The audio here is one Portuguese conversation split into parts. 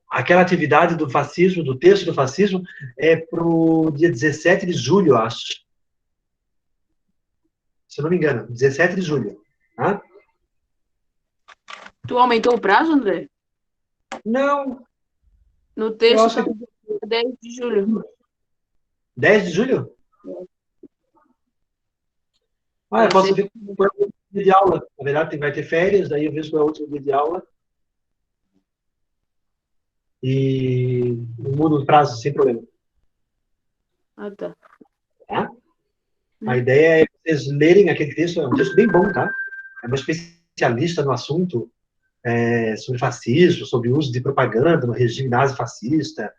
Aquela atividade do fascismo, do texto do fascismo, é para o dia 17 de julho, eu acho. Se eu não me engano, 17 de julho. Tá? Tu aumentou o prazo, André? Não, No eu texto acho tá que 10 de julho. 10 de julho? Ah, eu Eu posso sei. ver qual é o último dia de aula. Na verdade, vai ter férias, daí eu vejo qual é o último dia de aula. E mudo o prazo sem problema. Ah, tá. Tá? A ideia é vocês lerem aquele texto, é um texto bem bom, tá? É uma especialista no assunto, sobre fascismo, sobre o uso de propaganda no regime nazi-fascista.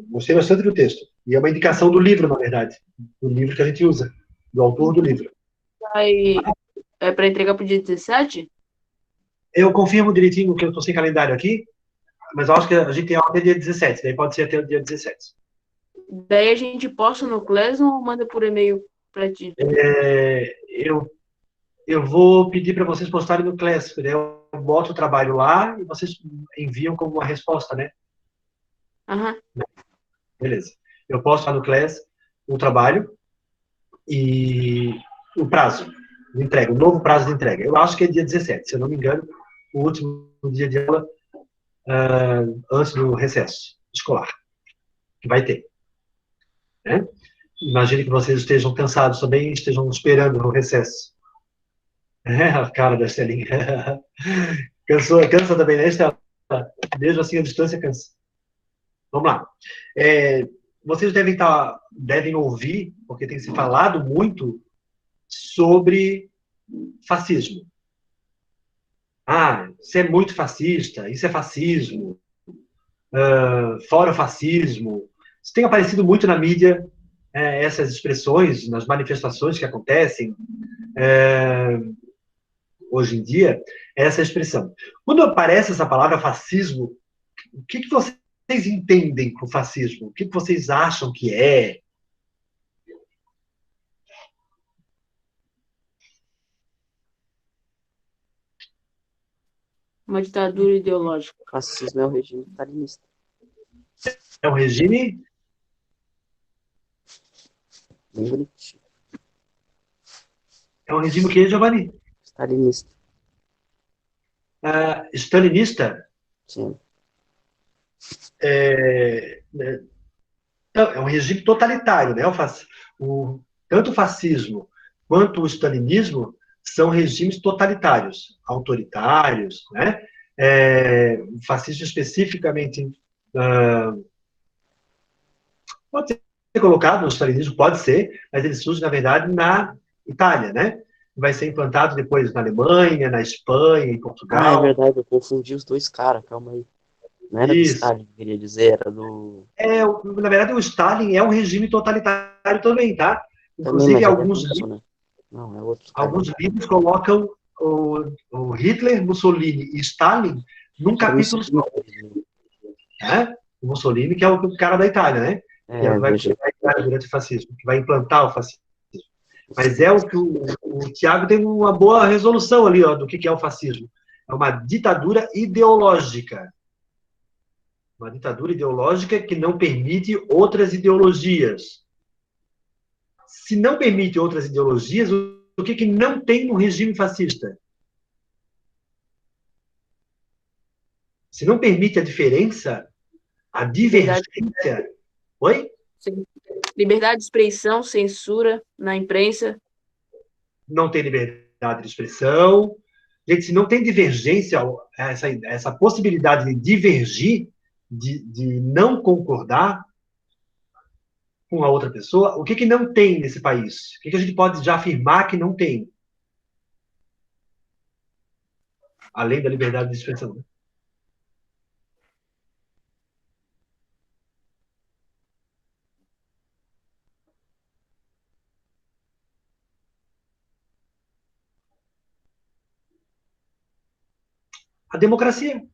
Gostei bastante do texto. E é uma indicação do livro, na verdade. Do livro que a gente usa, do autor do livro. Vai, é para entregar pro dia 17? Eu confirmo direitinho que eu estou sem calendário aqui, mas eu acho que a gente tem aula até dia 17, daí pode ser até o dia 17. Daí a gente posta no Classroom ou manda por e-mail para ti? Eu vou pedir para vocês postarem no Class, né? Eu boto o trabalho lá e vocês enviam como uma resposta, né? Aham. Beleza. Eu posto lá no Class o trabalho e o prazo de entrega, o novo prazo de entrega. Eu acho que é dia 17, se eu não me engano, o último dia de aula antes do recesso escolar, que vai ter. Né? Imagine que vocês estejam cansados também, estejam esperando o recesso. A cara da Estelinha. Cansa também, né, Estela? Mesmo assim, a distância cansa. Vamos lá. Vocês devem ouvir, porque tem se falado muito sobre fascismo. Ah, isso é muito fascista, isso é fascismo, fora o fascismo. Isso tem aparecido muito na mídia, essas expressões, nas manifestações que acontecem hoje em dia, essa expressão. Quando aparece essa palavra fascismo, o que vocês entendem por fascismo? O que vocês acham que é? Uma ditadura ideológica. Fascismo é o regime stalinista. É um regime? Bem bonitinho. É um regime que, Giovanni? Stalinista. Stalinista? Sim. É um regime totalitário, né? Tanto o fascismo quanto o stalinismo são regimes totalitários, autoritários, né? O fascismo especificamente pode ser colocado no stalinismo, pode ser, mas ele surge, na verdade, na Itália, né? Vai ser implantado depois na Alemanha, na Espanha, em Ah, é Portugal. verdade, eu confundi os dois caras, calma aí. Não era do Isso. Stalin, queria dizer, era do... Na verdade, o Stalin é um regime totalitário também, tá? Também, Inclusive, mas ele é russo, né? Não, é outro cara. alguns livros colocam o Hitler, Mussolini e Stalin num Era capítulo só. Né? O Mussolini, que é o cara da Itália, né? Que vai veja. durante o fascismo, que vai implantar o fascismo. Mas é o que o Tiago tem uma boa resolução ali, ó, do que é o fascismo. É uma ditadura ideológica. Uma ditadura ideológica que não permite outras ideologias. Se não permite outras ideologias, o que não tem no regime fascista? Se não permite a diferença, a Liberdade, divergência. Oi? liberdade de expressão, censura na imprensa. Não tem liberdade de expressão. Gente, se não tem divergência, essa possibilidade de divergir, de não concordar com a outra pessoa, o que não tem nesse país? O que a gente pode já afirmar que não tem? Além da liberdade de expressão. A democracia.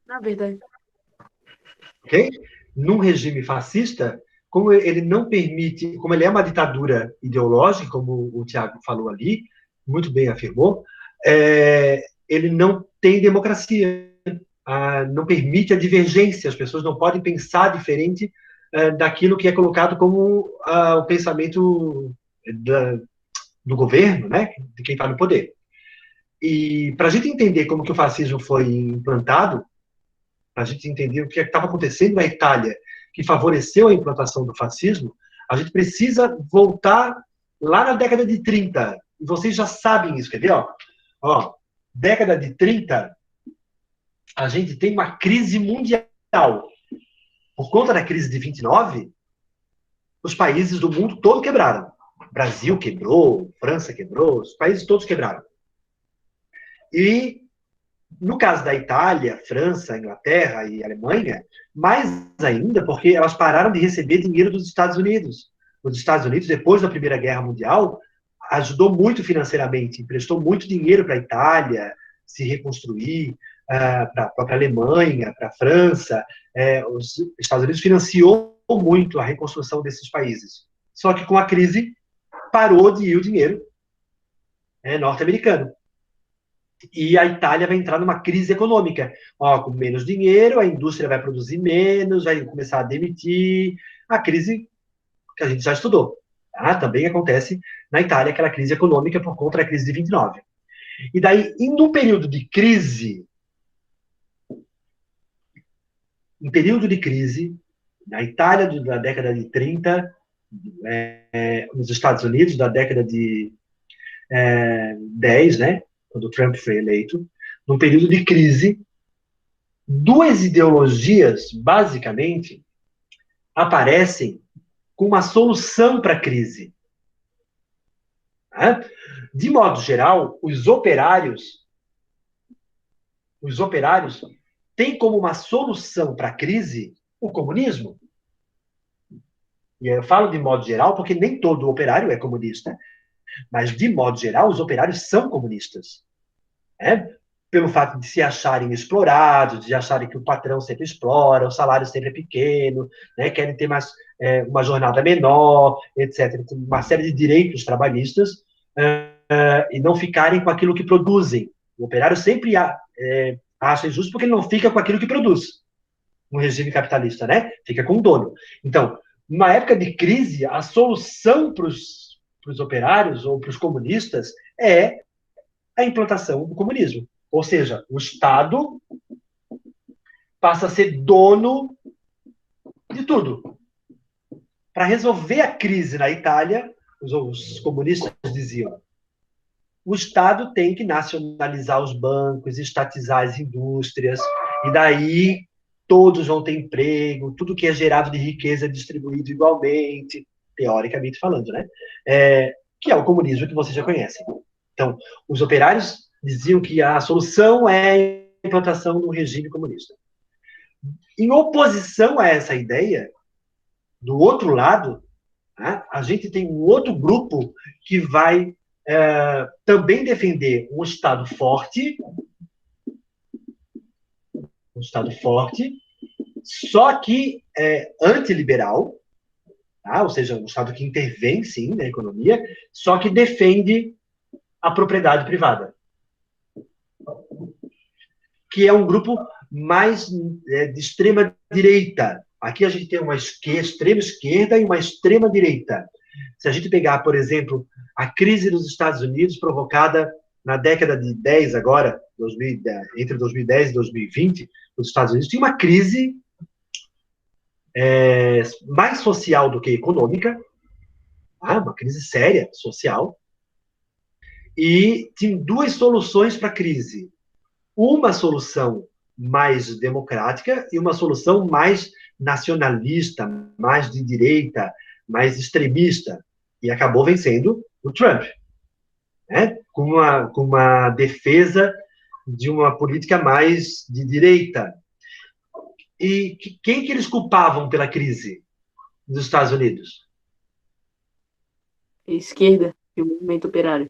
Na verdade. Ok? Num regime fascista, como ele não permite, como ele é uma ditadura ideológica, como o Tiago falou ali, muito bem afirmou, ele não tem democracia, não permite a divergência, as pessoas não podem pensar diferente daquilo que é colocado como o pensamento do governo, né, de quem está no poder. E para a gente entender como que o fascismo foi implantado, para a gente entender o que estava acontecendo na Itália, que favoreceu a implantação do fascismo, a gente precisa voltar lá na década de 30. E vocês já sabem isso, quer ver? Ó, década de 30, a gente tem uma crise mundial. Por conta da crise de 29, os países do mundo todo quebraram. Brasil quebrou, França quebrou, os países todos quebraram. E, no caso da Itália, França, Inglaterra e Alemanha, mais ainda porque elas pararam de receber dinheiro dos Estados Unidos. Os Estados Unidos, depois da Primeira Guerra Mundial, ajudou muito financeiramente, emprestou muito dinheiro para a Itália se reconstruir, para a própria Alemanha, para a França. Os Estados Unidos financiou muito a reconstrução desses países. Só que com a crise, parou de ir o dinheiro norte-americano. E a Itália vai entrar numa crise econômica. Com menos dinheiro, a indústria vai produzir menos, vai começar a demitir. A crise que a gente já estudou. Também acontece na Itália, aquela crise econômica por conta da crise de 29. E daí, num período de crise, na Itália da década de 30, nos Estados Unidos da década de 10, né, quando o Trump foi eleito, num período de crise, duas ideologias, basicamente, aparecem com uma solução para a crise. De modo geral, os operários têm como uma solução para a crise o comunismo. E eu falo de modo geral porque nem todo operário é comunista. Mas, de modo geral, os operários são comunistas. Pelo fato de se acharem explorados, de acharem que o patrão sempre explora, o salário sempre é pequeno, querem ter mais, uma jornada menor, etc. Uma série de direitos trabalhistas, e não ficarem com aquilo que produzem. O operário sempre acha injusto porque ele não fica com aquilo que produz. No regime capitalista, fica com o dono. Então, numa época de crise, a solução para os operários ou para os comunistas é a implantação do comunismo. Ou seja, o Estado passa a ser dono de tudo. Para resolver a crise na Itália, os comunistas diziam: o Estado tem que nacionalizar os bancos, estatizar as indústrias, e daí todos vão ter emprego, tudo que é gerado de riqueza é distribuído igualmente, teoricamente falando, que é o comunismo que vocês já conhecem. Então, os operários diziam que a solução é a implantação do regime comunista. Em oposição a essa ideia, do outro lado, a gente tem um outro grupo que vai também defender um Estado forte, só que antiliberal, ou seja, um Estado que intervém, sim, na economia, só que defende a propriedade privada, que é um grupo mais de extrema direita. Aqui a gente tem uma extrema esquerda e uma extrema direita. Se a gente pegar, por exemplo, a crise dos Estados Unidos provocada na década de 10 agora, entre 2010 e 2020, os Estados Unidos tinha uma crise mais social do que econômica, uma crise séria, social, e tinha duas soluções para a crise. Uma solução mais democrática e uma solução mais nacionalista, mais de direita, mais extremista. E acabou vencendo o Trump, com uma defesa de uma política mais de direita. E quem que eles culpavam pela crise dos Estados Unidos? Esquerda e o movimento operário.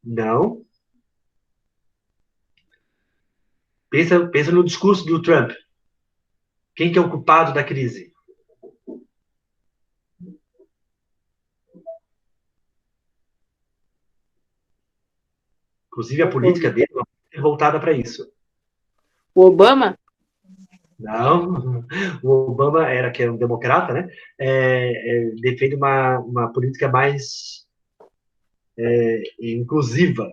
Não. Pensa no discurso do Trump. Quem que é o culpado da crise? Inclusive, a política dele é uma política voltada para isso. O Obama? Não, o Obama que é um democrata, né? Defende uma política mais inclusiva.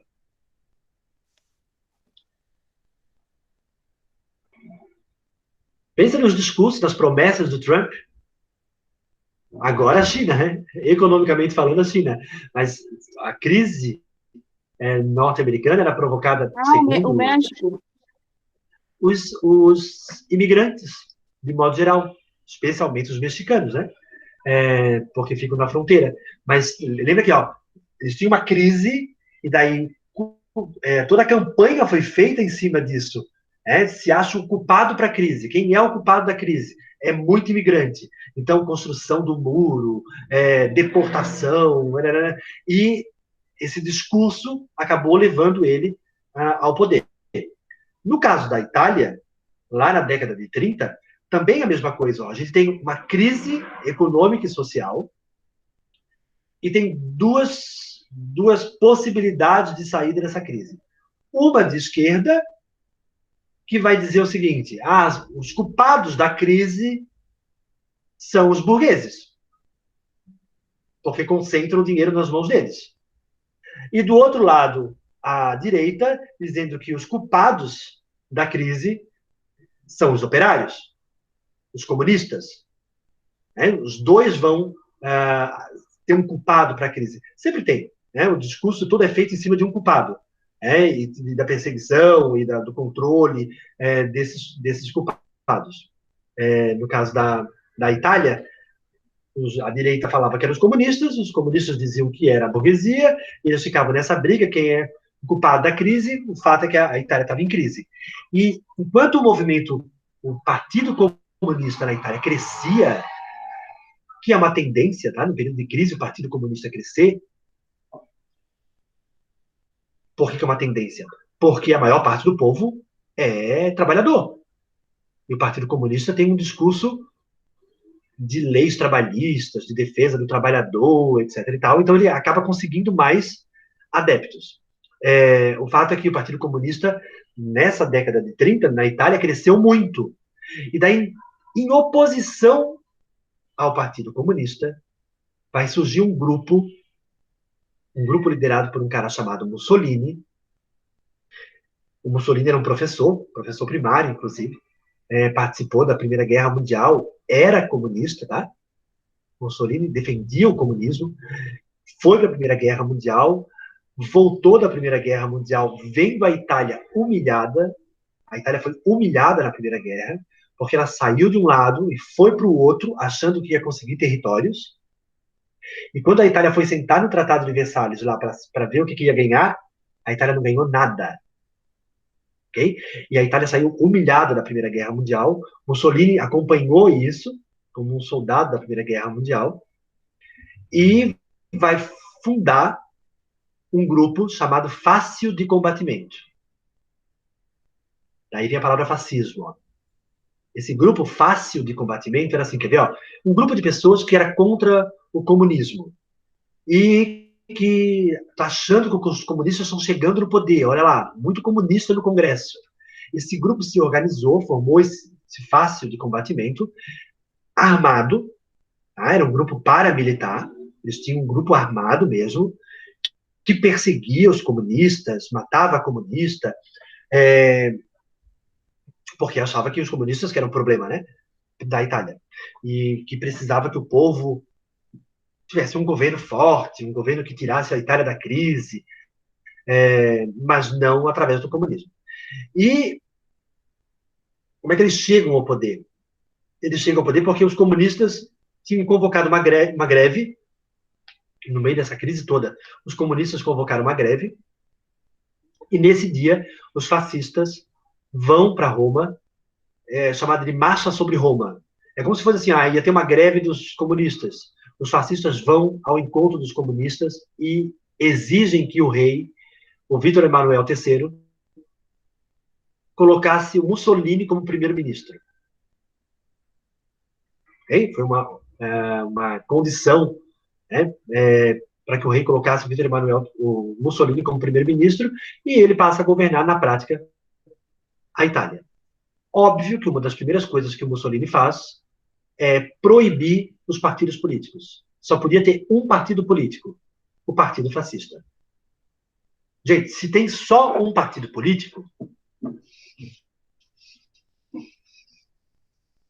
Pensa nos discursos, nas promessas do Trump. Agora a China, né? Economicamente falando, a China. Mas a crise norte-americana era provocada, O segundo México. os imigrantes, de modo geral, especialmente os mexicanos, né? Porque ficam na fronteira. Mas lembra que eles tinham uma crise e daí toda a campanha foi feita em cima disso. Se acha o culpado para a crise. Quem é o culpado da crise? É muito imigrante. Então, construção do muro, deportação, e esse discurso acabou levando ele ao poder. No caso da Itália, lá na década de 30, também a mesma coisa. A gente tem uma crise econômica e social e tem duas possibilidades de saída dessa crise. Uma de esquerda, que vai dizer o seguinte: os culpados da crise são os burgueses, porque concentram o dinheiro nas mãos deles. E do outro lado, a direita, dizendo que os culpados da crise são os operários, os comunistas. Os dois vão ter um culpado para a crise. Sempre tem. O discurso todo é feito em cima de um culpado. E da perseguição e do controle desses culpados. No caso da Itália, a direita falava que eram os comunistas diziam que era a burguesia, e eles ficavam nessa briga, quem é o culpado da crise. O fato é que a Itália estava em crise. E enquanto o Partido Comunista na Itália crescia, que é uma tendência, tá? No período de crise, o Partido Comunista crescer. Por que é uma tendência? Porque a maior parte do povo é trabalhador. E o Partido Comunista tem um discurso de leis trabalhistas, de defesa do trabalhador, etc. e tal. Então ele acaba conseguindo mais adeptos. O fato é que o Partido Comunista, nessa década de 30, na Itália, cresceu muito. E daí, em oposição ao Partido Comunista, vai surgir um grupo liderado por um cara chamado Mussolini. O Mussolini era um professor primário, inclusive, participou da Primeira Guerra Mundial, era comunista, tá? Mussolini defendia o comunismo, foi para a Primeira Guerra Mundial, voltou da Primeira Guerra Mundial vendo a Itália humilhada. A Itália foi humilhada na Primeira Guerra, porque ela saiu de um lado e foi para o outro, achando que ia conseguir territórios. E quando a Itália foi sentar no Tratado de Versalhes lá para ver o que ia ganhar, a Itália não ganhou nada. Okay? E a Itália saiu humilhada da Primeira Guerra Mundial. Mussolini acompanhou isso como um soldado da Primeira Guerra Mundial e vai fundar um grupo chamado Fácio de Combatimento. Daí vem a palavra fascismo. Ó. Esse grupo Fácio de Combatimento era assim, quer ver? Um grupo de pessoas que era contra o comunismo e que está achando que os comunistas estão chegando no poder. Olha lá, muito comunista no Congresso. Esse grupo se organizou, formou esse Fácio de Combatimento, armado, tá? Era um grupo paramilitar, eles tinham um grupo armado mesmo, que perseguia os comunistas, matava comunista, porque achava que os comunistas que eram um problema, né, da Itália, e que precisava que o povo tivesse um governo forte, um governo que tirasse a Itália da crise, mas não através do comunismo. E como é que eles chegam ao poder? Eles chegam ao poder porque os comunistas tinham convocado uma greve, no meio dessa crise toda, os comunistas convocaram uma greve, e nesse dia os fascistas vão para Roma, chamada de Marcha sobre Roma. É como se fosse assim, ia ter uma greve dos comunistas. Os fascistas vão ao encontro dos comunistas e exigem que o rei, o Vítor Emanuel III, colocasse o Mussolini como primeiro-ministro. Okay? Foi uma condição para que o rei colocasse Vítor Emanuel, o Mussolini, como primeiro-ministro, e ele passa a governar, na prática, a Itália. Óbvio que uma das primeiras coisas que o Mussolini faz é proibir os partidos políticos. Só podia ter um partido político, o Partido Fascista. Gente, se tem só um partido político,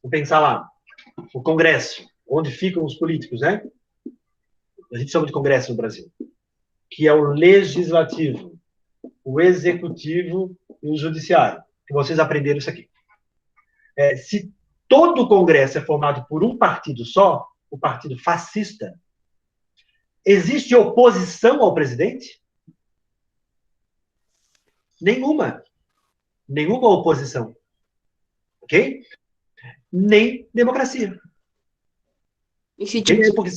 vou pensar lá, o Congresso, onde ficam os políticos, né? A gente chama de Congresso no Brasil, que é o Legislativo, o Executivo e o Judiciário. Que vocês aprenderam isso aqui. Se todo o Congresso é formado por um partido só, o Partido Fascista, existe oposição ao presidente? Nenhuma. Nenhuma oposição. Ok? Nem democracia. E se Okay? tiver, Porque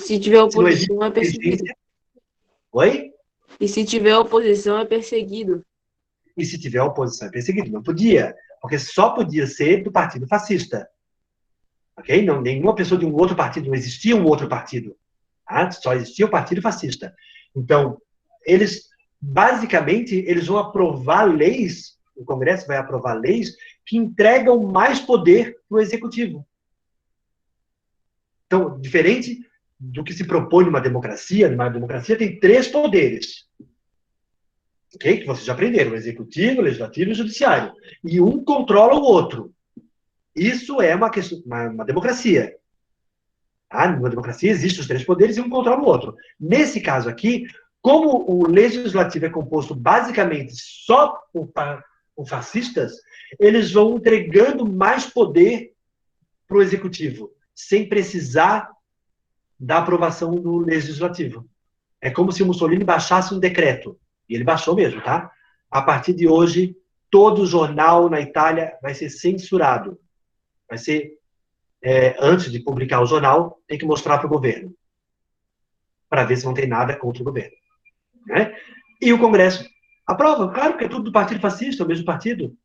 se tiver oposição, é perseguido. Oi? E se tiver oposição, é perseguido. E se tiver oposição, é perseguido. Não podia. Porque só podia ser do partido fascista. Ok? Não, nenhuma pessoa de um outro partido, não existia um outro partido. Tá? Só existia o partido fascista. Então, eles, basicamente, eles vão aprovar leis, o Congresso vai aprovar leis que entregam mais poder para o Executivo. Então, diferente do que se propõe numa democracia tem 3 poderes. Ok? Que vocês já aprenderam: o Executivo, o Legislativo e o Judiciário. E um controla o outro. Isso é uma democracia. Tá? Numa democracia existem os 3 poderes e um controla o outro. Nesse caso aqui, como o Legislativo é composto basicamente só por fascistas, eles vão entregando mais poder para o Executivo, sem precisar da aprovação do Legislativo. É como se o Mussolini baixasse um decreto. E ele baixou mesmo, tá? A partir de hoje, todo jornal na Itália vai ser censurado. Vai ser, antes de publicar o jornal, tem que mostrar para o governo, para ver se não tem nada contra o governo. Né? E o Congresso aprova, claro, que é tudo do partido fascista, é o mesmo partido.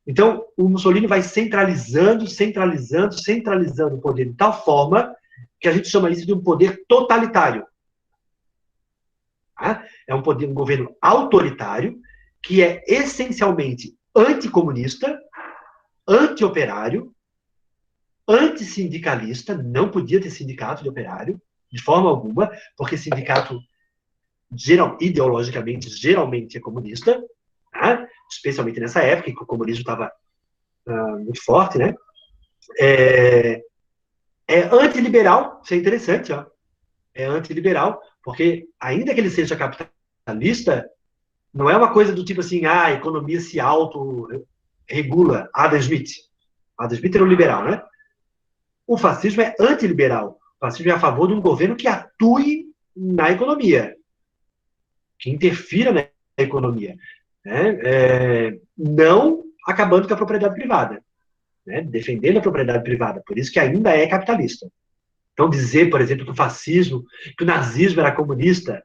Então, o Mussolini vai centralizando o poder de tal forma que a gente chama isso de um poder totalitário. Tá? É um governo autoritário que é essencialmente anticomunista, anti-operário, antissindicalista, não podia ter sindicato de operário, de forma alguma, porque sindicato, ideologicamente, geralmente é comunista, tá? Especialmente nessa época em que o comunismo estava muito forte, né? É antiliberal, isso é interessante, ó. É antiliberal, porque ainda que ele seja capitalista, não é uma coisa do tipo assim, a economia se auto-regula. Adam Smith. Adam Smith era um liberal, né? O fascismo é antiliberal. O fascismo é a favor de um governo que atue na economia, que interfira na economia. Né? Não acabando com a propriedade privada. Né? Defendendo a propriedade privada. Por isso que ainda é capitalista. Então, dizer, por exemplo, que o nazismo era comunista,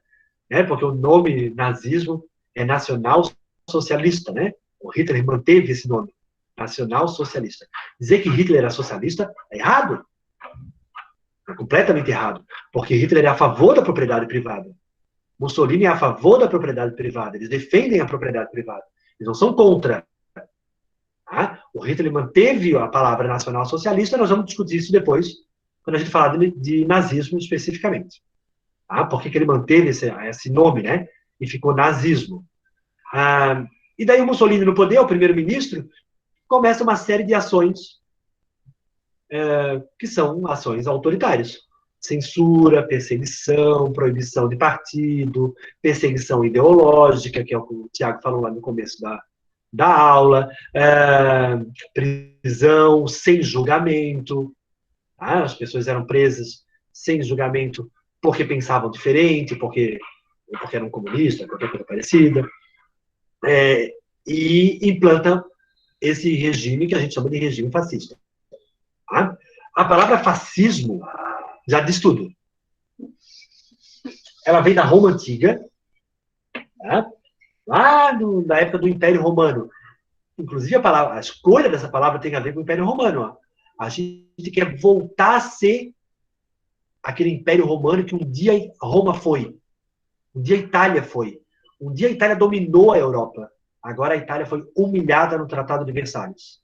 né? Porque o nome nazismo é nacional-socialista, né? O Hitler manteve esse nome, nacional-socialista. Dizer que Hitler era socialista é errado. É completamente errado. Porque Hitler é a favor da propriedade privada. Mussolini é a favor da propriedade privada. Eles defendem a propriedade privada. Eles não são contra. Tá? O Hitler manteve a palavra nacional-socialista, nós vamos discutir isso depois, quando a gente falar de nazismo especificamente. Tá? Por que ele manteve esse nome, né? E ficou nazismo. E daí o Mussolini no poder, o primeiro-ministro, começa uma série de ações que são ações autoritárias. Censura, perseguição, proibição de partido, perseguição ideológica, que é o que o Tiago falou lá no começo da aula, prisão sem julgamento. Tá? As pessoas eram presas sem julgamento porque pensavam diferente, porque eram comunistas, qualquer coisa parecida. E implantam esse regime que a gente chama de regime fascista. Tá? A palavra fascismo já diz tudo. Ela vem da Roma Antiga, tá? Lá na época do Império Romano. Inclusive, a escolha dessa palavra tem a ver com o Império Romano. Ó. A gente quer voltar a ser aquele Império Romano que um dia Roma foi, um dia a Itália foi, um dia a Itália dominou a Europa. Agora a Itália foi humilhada no Tratado de Versalhes.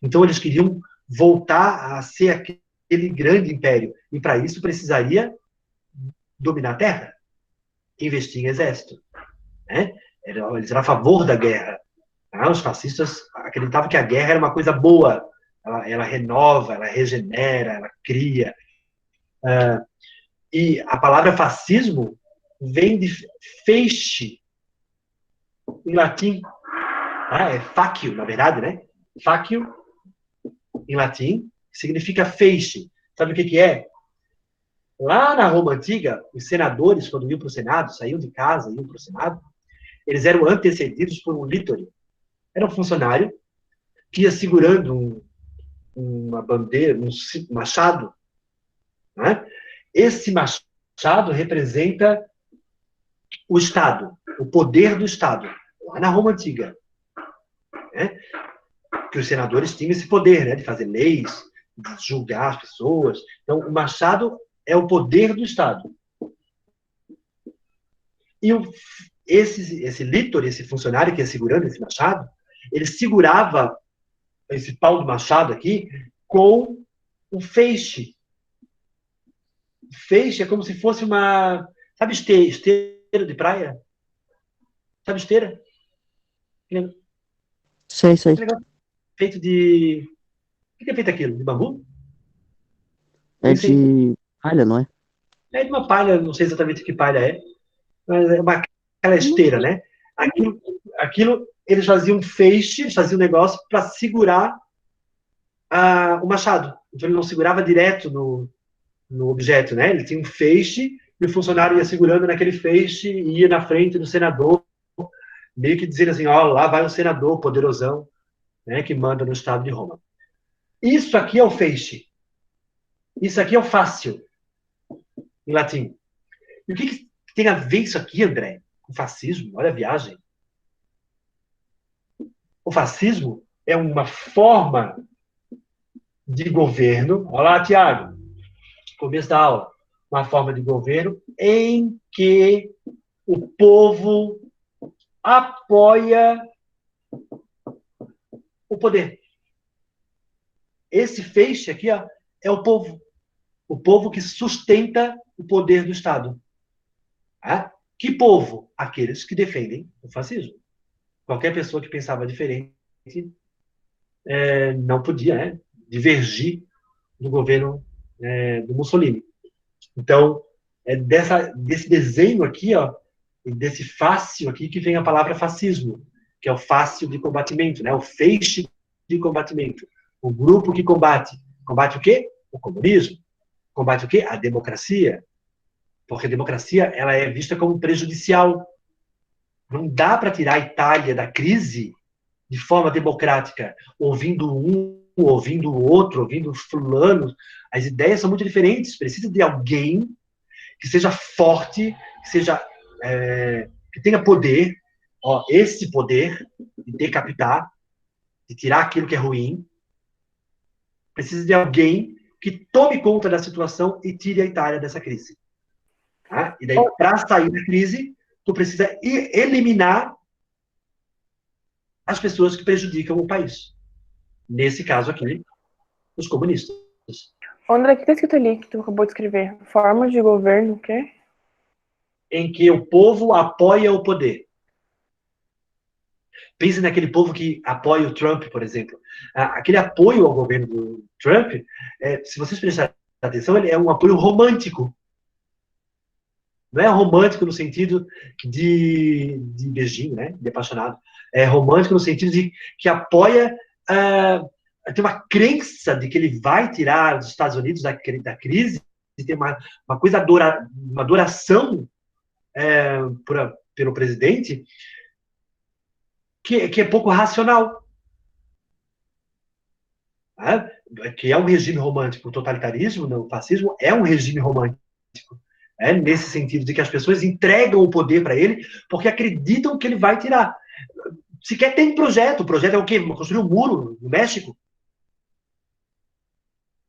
Então eles queriam voltar a ser aquele grande império. E para isso precisaria dominar a terra, investir em exército. Né? Eles eram a favor da guerra. Os fascistas acreditavam que a guerra era uma coisa boa. Ela renova, ela regenera, ela cria. E a palavra fascismo vem de feixe, em latim. É facio, na verdade, né? Facio, em latim, significa feixe. Sabe o que é? Lá na Roma Antiga, os senadores, quando iam para o Senado, saíam de casa, iam para o Senado, eles eram antecedidos por um lítore. Era um funcionário que ia segurando uma bandeira, um machado. Né? Esse machado representa o Estado, o poder do Estado, lá na Roma Antiga. Né? Que os senadores tinham esse poder, né, de fazer leis, de julgar as pessoas. Então, o machado é o poder do Estado. E esse lítor, esse funcionário que ia segurando esse machado, ele segurava esse pau do machado aqui com um feixe. Feixe é como se fosse uma... Sabe esteira de praia? Sabe esteira? Sei. Feito de... O que é feito aquilo? De bambu? É de palha, não é? É de uma palha, não sei exatamente que palha é, mas é aquela esteira, né? Aquilo eles faziam feixe, eles faziam um negócio para segurar o machado. Então ele não segurava direto no objeto, né? Ele tinha um feixe e o funcionário ia segurando naquele feixe e ia na frente do senador, meio que dizendo assim, ó, lá vai o senador poderosão, né, que manda no estado de Roma. Isso aqui é o feixe. Isso aqui é o fácil, em latim. E o que tem a ver isso aqui, André, com fascismo? Olha a viagem. O fascismo é uma forma de governo. Olha lá, Tiago, começo da aula. Uma forma de governo em que o povo apoia o poder. Esse feixe aqui, ó, é o povo. O povo que sustenta o poder do Estado. Que povo? Aqueles que defendem o fascismo. Qualquer pessoa que pensava diferente não podia, né, divergir do governo do Mussolini. Então, é desse desenho aqui, ó, e desse fácil aqui que vem a palavra fascismo, que é o fácil de combatimento, né, o feixe de combatimento. O grupo que combate. Combate o quê? O comunismo. Combate o quê? A democracia. Porque a democracia ela é vista como prejudicial. Não dá para tirar a Itália da crise de forma democrática, ouvindo um, ouvindo o outro, ouvindo fulano. As ideias são muito diferentes. Precisa de alguém que seja forte, que seja que tenha poder, esse poder de decapitar, de tirar aquilo que é ruim. Precisa de alguém que tome conta da situação e tire a Itália dessa crise. Tá? E daí, para sair da crise, tu precisa eliminar as pessoas que prejudicam o país. Nesse caso aqui, os comunistas. André, o que está escrito ali que tu acabou de escrever? Formas de governo, o quê? Em que o povo apoia o poder. Pense naquele povo que apoia o Trump, por exemplo. Aquele apoio ao governo do Trump, se vocês prestarem atenção, ele é um apoio romântico. Não é romântico no sentido de beijinho, né? De apaixonado. É romântico no sentido de que apoia... tem uma crença de que ele vai tirar os Estados Unidos da crise, e tem uma coisa, uma adoração pelo presidente, que é pouco racional. Que é um regime romântico. O totalitarismo, o fascismo, é um regime romântico. Nesse sentido de que as pessoas entregam o poder para ele porque acreditam que ele vai tirar. Sequer tem projeto. O projeto é o quê? Construir um muro no México?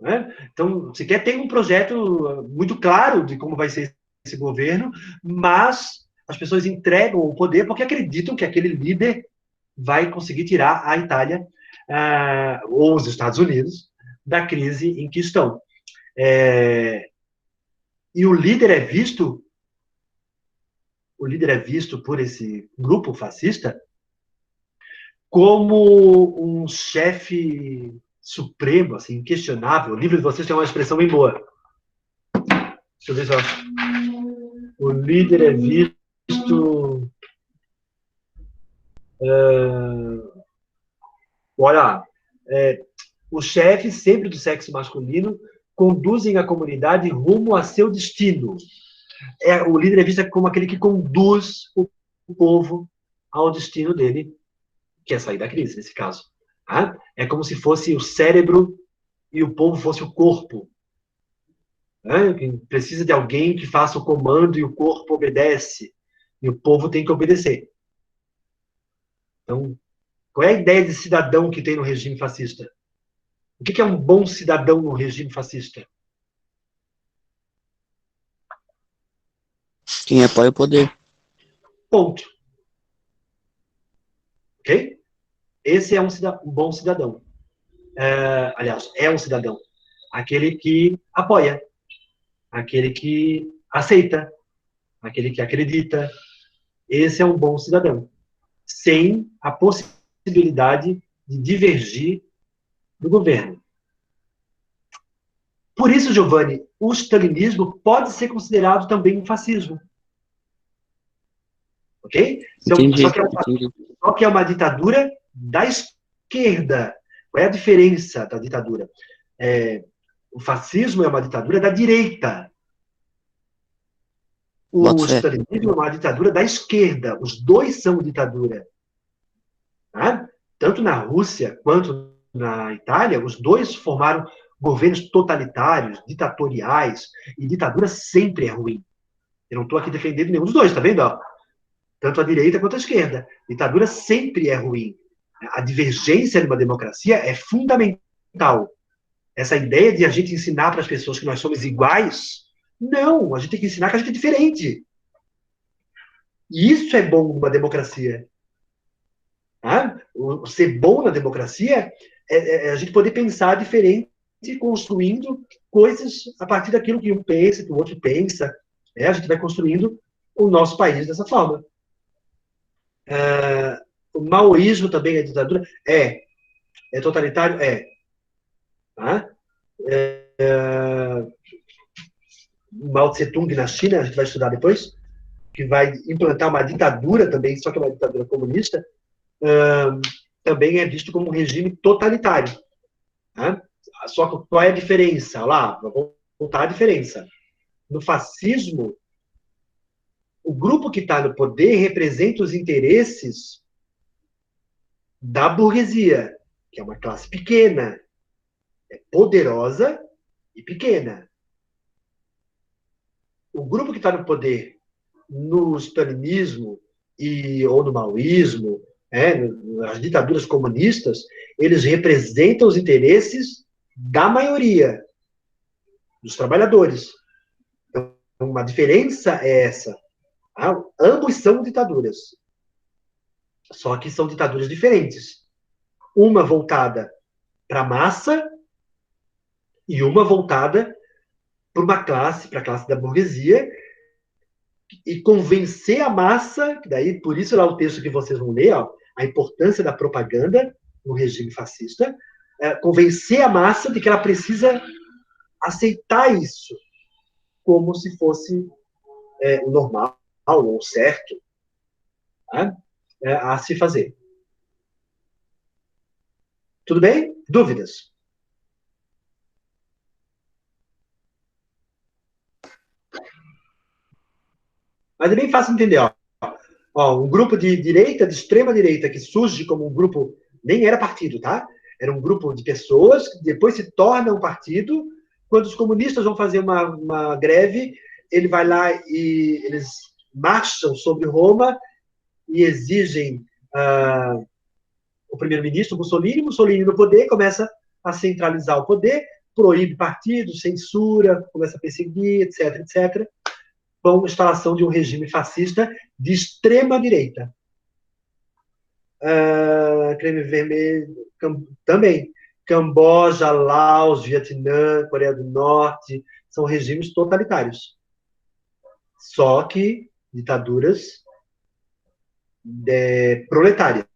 né? Então, se quer ter um projeto muito claro de como vai ser esse governo, mas as pessoas entregam o poder porque acreditam que aquele líder vai conseguir tirar a Itália ou os Estados Unidos da crise em que estão. E o líder é visto por esse grupo fascista como um chefe supremo, assim, inquestionável. O livro de vocês tem uma expressão bem boa. Deixa eu ver se eu acho. O líder é visto... olha lá. Os chefes, sempre do sexo masculino, conduzem a comunidade rumo a seu destino. O líder é visto como aquele que conduz o povo ao destino dele, que é sair da crise, nesse caso. Tá? É como se fosse o cérebro e o povo fosse o corpo. Né? Precisa de alguém que faça o comando e o corpo obedece. E o povo tem que obedecer. Então, qual é a ideia de cidadão que tem no regime fascista? O que é um bom cidadão no regime fascista? Quem apoia o poder. Ponto. Ok? Esse é um bom cidadão. Aliás, é um cidadão. Aquele que apoia. Aquele que aceita. Aquele que acredita. Esse é um bom cidadão. Sem a possibilidade de divergir do governo. Por isso, Giovanni, o stalinismo pode ser considerado também um fascismo. Ok? Então, Entendi. só que é uma ditadura da esquerda. Qual é a diferença da ditadura? O fascismo é uma ditadura da direita. O stalinismo é uma ditadura da esquerda. Os dois são ditadura. Tá? Tanto na Rússia quanto na Itália, os dois formaram governos totalitários, ditatoriais, e ditadura sempre é ruim. Eu não estou aqui defendendo nenhum dos dois, tá vendo? Tanto a direita quanto a esquerda. Ditadura sempre é ruim. A divergência numa democracia é fundamental. Essa ideia de a gente ensinar para as pessoas que nós somos iguais, não, a gente tem que ensinar que a gente é diferente. E isso é bom numa democracia. Tá? O ser bom na democracia é a gente poder pensar diferente, construindo coisas a partir daquilo que um pensa, que o outro pensa. A gente vai construindo o nosso país dessa forma. O maoísmo também é ditadura? É totalitário? Tá? Mao Tse-tung na China, a gente vai estudar depois, que vai implantar uma ditadura também, só que é uma ditadura comunista, também é visto como um regime totalitário. Tá? Só que qual é a diferença? Lá, vou voltar à diferença. No fascismo, o grupo que está no poder representa os interesses da burguesia, que é uma classe pequena, poderosa e pequena. O grupo que está no poder no stalinismo ou no maoísmo, nas ditaduras comunistas, eles representam os interesses da maioria, dos trabalhadores. Então, uma diferença é essa. Ambos são ditaduras. Só que são ditaduras diferentes. Uma voltada para a massa e uma voltada para uma classe, para a classe da burguesia, e convencer a massa, daí por isso lá o texto que vocês vão ler, a importância da propaganda no regime fascista, convencer a massa de que ela precisa aceitar isso como se fosse o normal ou o certo, tá? A se fazer. Tudo bem? Dúvidas? Mas é bem fácil entender. Um grupo de direita, de extrema direita, que surge como um grupo, nem era partido, tá? Era um grupo de pessoas que depois se torna um partido. Quando os comunistas vão fazer uma greve, ele vai lá e eles marcham sobre Roma e exigem o primeiro-ministro Mussolini no poder, começa a centralizar o poder, proíbe partidos, censura, começa a perseguir, etc, etc, com a instalação de um regime fascista de extrema-direita. Creme Vermelho, também. Camboja, Laos, Vietnã, Coreia do Norte, são regimes totalitários. Só que ditaduras proletárias,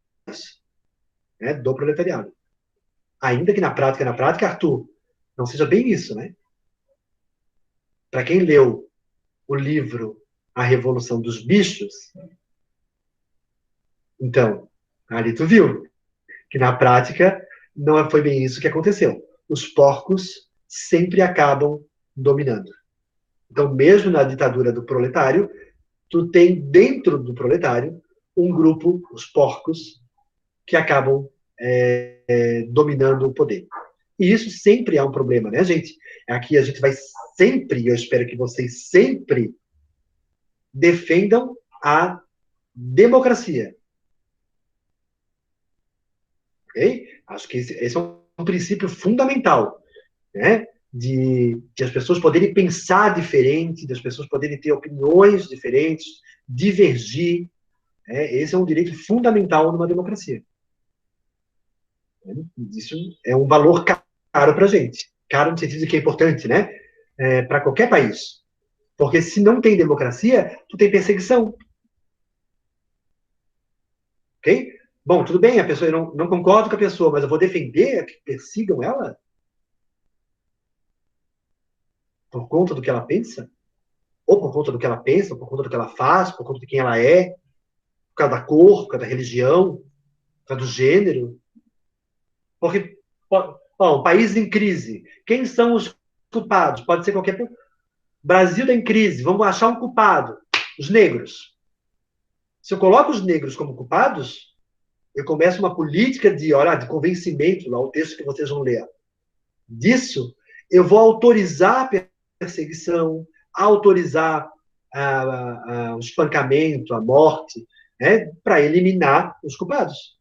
né, do proletariado. Ainda que na prática, Arthur, não seja bem isso, né? Para quem leu o livro A Revolução dos Bichos, então, ali tu viu que na prática não foi bem isso que aconteceu. Os porcos sempre acabam dominando. Então, mesmo na ditadura do proletário, tu tem dentro do proletário um grupo, os porcos, que acabam dominando o poder. E isso sempre é um problema, né, gente? Aqui a gente vai sempre, eu espero que vocês sempre defendam a democracia. Ok? Acho que esse é um princípio fundamental, né? De as pessoas poderem pensar diferente, das pessoas poderem ter opiniões diferentes, divergir. Esse é um direito fundamental numa democracia. Isso é um valor caro para a gente. Caro no sentido de que é importante, né? Para qualquer país. Porque se não tem democracia, tu tem perseguição. Ok? Bom, tudo bem, a pessoa, eu não concordo com a pessoa, mas eu vou defender que persigam ela? Por conta do que ela pensa? Ou por conta do que ela pensa, ou por conta do que ela faz, por conta de quem ela é, por causa da cor, por causa da religião, por causa do gênero. Porque, bom, país em crise. Quem são os culpados? Pode ser qualquer... Brasil está em crise, vamos achar um culpado. Os negros. Se eu coloco os negros como culpados, eu começo uma política de convencimento, lá o texto que vocês vão ler. Disso, eu vou autorizar a perseguição, autorizar o espancamento, a morte, né, para eliminar os culpados.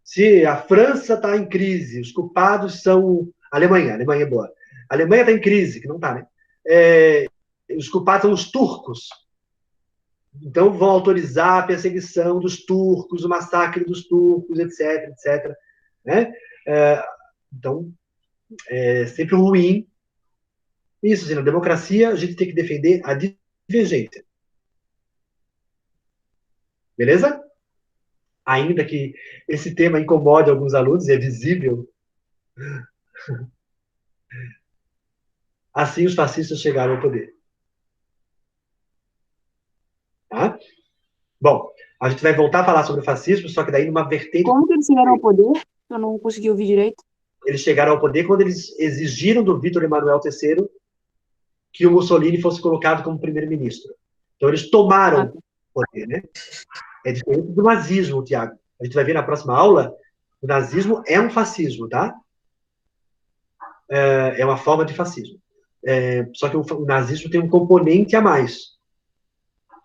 Se a França está em crise, os culpados são a Alemanha é boa. A Alemanha está em crise, que não está, né? Os culpados são os turcos. Então, vão autorizar a perseguição dos turcos, o massacre dos turcos, etc, etc. Né? Então, é sempre ruim. Isso, assim, na democracia, a gente tem que defender a divergência. Beleza? Ainda que esse tema incomode alguns alunos, é visível. Assim, os fascistas chegaram ao poder. Tá? Bom, a gente vai voltar a falar sobre o fascismo, só que daí numa vertente... Como que eles chegaram ao poder? Eu não consegui ouvir direito. Eles chegaram ao poder quando eles exigiram do Vítor Emanuel III que o Mussolini fosse colocado como primeiro-ministro. Então, eles tomaram o poder, né? É diferente do nazismo, Tiago. A gente vai ver na próxima aula, o nazismo é um fascismo, tá? É uma forma de fascismo. Só que o nazismo tem um componente a mais,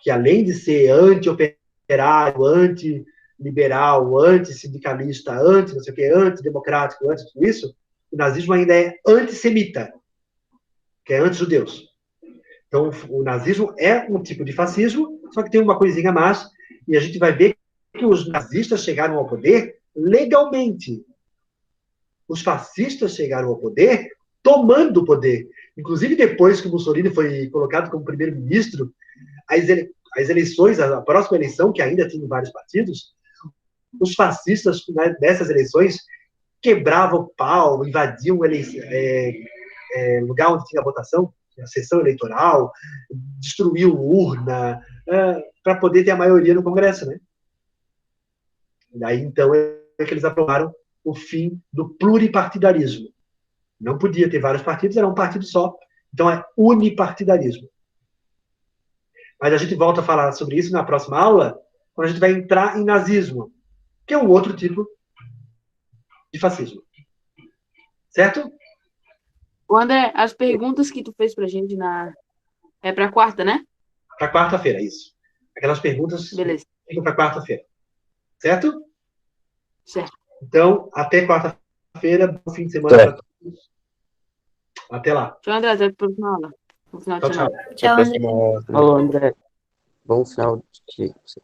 que além de ser anti-operário, anti-liberal, anti-sindicalista, anti-não sei o quê, antidemocrático, anti tudo isso, o nazismo ainda é antissemita, que é anti-judeus. Então, o nazismo é um tipo de fascismo, só que tem uma coisinha a mais, e a gente vai ver que os nazistas chegaram ao poder legalmente. Os fascistas chegaram ao poder tomando o poder. Inclusive, depois que o Mussolini foi colocado como primeiro-ministro, as eleições, a próxima eleição, que ainda tinha vários partidos, os fascistas, né, nessas eleições, quebravam o pau, invadiam lugar onde tinha votação, a sessão eleitoral, destruiu urna, para poder ter a maioria no Congresso, né? Daí, então, é que eles aprovaram o fim do pluripartidarismo. Não podia ter vários partidos, era um partido só. Então, é unipartidarismo. Mas a gente volta a falar sobre isso na próxima aula, quando a gente vai entrar em nazismo, que é um outro tipo de fascismo. Certo? O André, as perguntas que tu fez pra gente é pra quarta, né? Para quarta-feira, isso. Aquelas perguntas Beleza. ficam para quarta-feira. Certo? Certo. Então, até quarta-feira. Bom fim de semana para todos. Até lá. Tchau, André. Até a próxima aula. No final de Tchau, tchau. semana. Tchau, Até a André. próxima aula. Falou, André. Bom final de dia pra você.